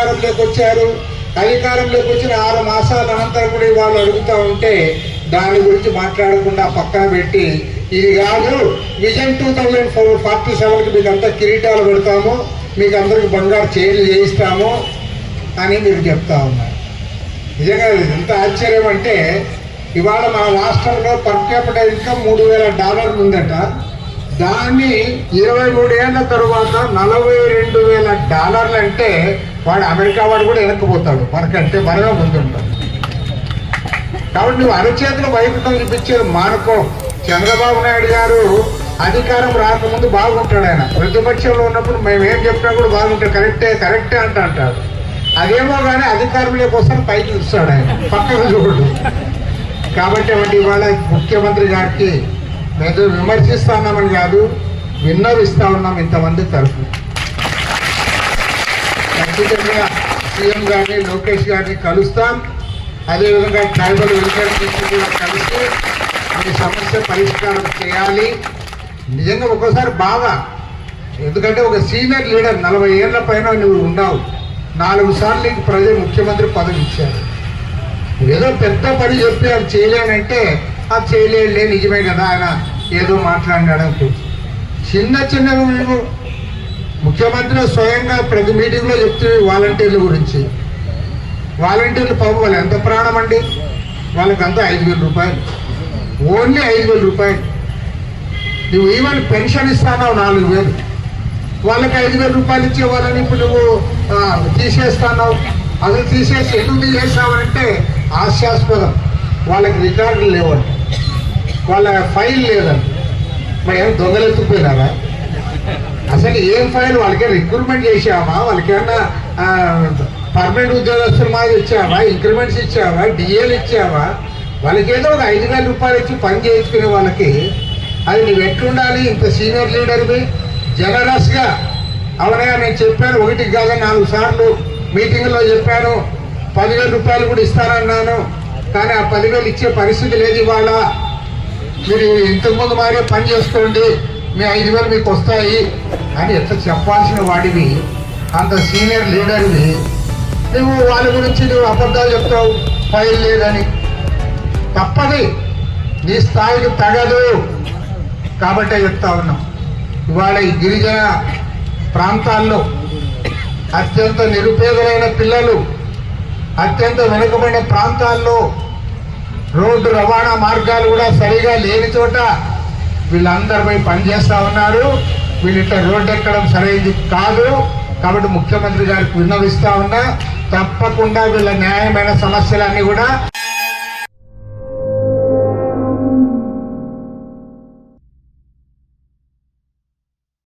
అధికారంలోకి వచ్చారు. అధికారంలోకి వచ్చిన 6 మాసాల అనంతరం కూడా వాళ్ళు అడుగుతూ ఉంటే దాని గురించి మాట్లాడకుండా పక్కన పెట్టి ఇది కాదు విజన్ 2047కి మీకు అంతా కిరీటాలు పెడతాము, మీకు అందరికి బంగారు చైర్లు చేయిస్తాము అని మీరు చెప్తా ఉన్నారు. నిజంగా ఎంత ఆశ్చర్యం అంటే ఇవాళ మన రాష్ట్రంలో పర్ క్యాపిటల్ ఇన్కమ్ $3,000 ఉందట. దాన్ని 23 ఏళ్ల తరువాత $42,000 అంటే వాడు అమెరికా వాడు కూడా వెనక్కిపోతాడు, మనకంటే మనమే ముందుంటాం. కాబట్టి నువ్వు అరచేతులు వైపుకం చూపించేది మానుకో. చంద్రబాబు నాయుడు గారు అధికారం రాకముందు బాగుంటాడు, ఆయన ప్రతిపక్షంలో ఉన్నప్పుడు మేమేం చెప్పినా కూడా బాగుంటాడు, కరెక్టే అంటాడు. అదేమో కానీ అధికారంలో కోసం పైకి చూస్తాడు, ఆయన పక్కన చూడు. కాబట్టి ఇవాళ ముఖ్యమంత్రి గారికి మేము విమర్శిస్తా ఉన్నామని కాదు, విన్నవిస్తా ఉన్నాం ఇంతమంది తరఫున. ఖచ్చితంగా సీఎం గారిని లోకేష్ గారిని కలుస్తాం. అదేవిధంగా ట్రైబల్ వెల్ఫేర్ మినిస్టర్ కూడా కలిసి ఈ సమస్య పరిష్కారం చేయాలి. నిజంగా ఒక్కోసారి బాగా, ఎందుకంటే ఒక సీనియర్ లీడర్ 40 ఏళ్ల పైన నువ్వు ఉన్నావు, 4 సార్లు నీకు ప్రజలు ముఖ్యమంత్రి పదవి ఇచ్చారు. ఏదో పెద్ద పని చెప్పి అది చేయలేనంటే అది చేయలేదులే, నిజమే కదా ఆయన ఏదో మాట్లాడినాడు. చిన్న నువ్వు ముఖ్యమంత్రి స్వయంగా ప్రతి మీటింగ్లో చెప్తే వాలంటీర్ల గురించి. వాలంటీర్లు పాపం వాళ్ళు ఎంత ప్రాణం అండి, వాళ్ళకంతా 5,000 రూపాయలు, ఓన్లీ 5,000 రూపాయలు. నువ్వు ఈవెన్ పెన్షన్ ఇస్తానావు 4,000, వాళ్ళకి 5,000 రూపాయలు ఇచ్చే వాళ్ళని ఇప్పుడు నువ్వు తీసేస్తున్నావు. అసలు తీసేసి ఎందుకు తీసేస్తావంటే హాస్యాస్పదం. వాళ్ళకి రికార్డులు లేవండి, వాళ్ళ ఫైల్ లేదండి. మరి ఏమైనా దొంగలెత్తుకుపోయినారా? అసలు ఏం ఫైల్? వాళ్ళకే రిక్రూట్మెంట్ చేసావా? వాళ్ళకి ఏమన్నా పర్మనెంట్ ఉద్యోగస్తులు మాది ఇచ్చావా? ఇంక్రిమెంట్స్ ఇచ్చావా? డిఏలు ఇచ్చావా? వాళ్ళకి ఏదో ఒక 5,000 రూపాయలు ఇచ్చి పని చేయించుకునే వాళ్ళకి అది నువ్వు ఎట్లుండాలి? ఇంత సీనియర్ లీడర్వి జనరస్గా అవునయా నేను చెప్పాను, 1కి కాదు 4 సార్లు మీటింగ్లో చెప్పాను, 10,000 రూపాయలు కూడా ఇస్తానన్నాను, కానీ ఆ 10,000 ఇచ్చే పరిస్థితి లేదు ఇవాళ. మీరు ఇంతకుముందు మారే పని చేసుకోండి, మీ 5,000 మీకు వస్తాయి అని ఎట్లా చెప్పాల్సిన వాడివి, అంత సీనియర్ లీడర్వి నువ్వు వాళ్ళ గురించి నువ్వు అబద్ధాలు చెప్తావు, ఫైల్ లేదని. తప్పది, నీ స్థాయికి తగదు. కాబట్టే చెప్తా ఉన్నాం. ఇవాళ ఈ గిరిజన ప్రాంతాల్లో అత్యంత నిరుపేదలైన పిల్లలు, అత్యంత వెనుకబడిన ప్రాంతాల్లో రోడ్డు రవాణా మార్గాలు కూడా సరిగా లేని చోట వీళ్ళందరిపై పనిచేస్తూ ఉన్నారు. వీళ్ళిట్లా రోడ్డు ఎక్కడం సరైనది కాదు. కాబట్టి ముఖ్యమంత్రి గారికి విన్నవిస్తా ఉన్నా, తప్పకుండా వీళ్ళ న్యాయమైన సమస్యలన్నీ కూడా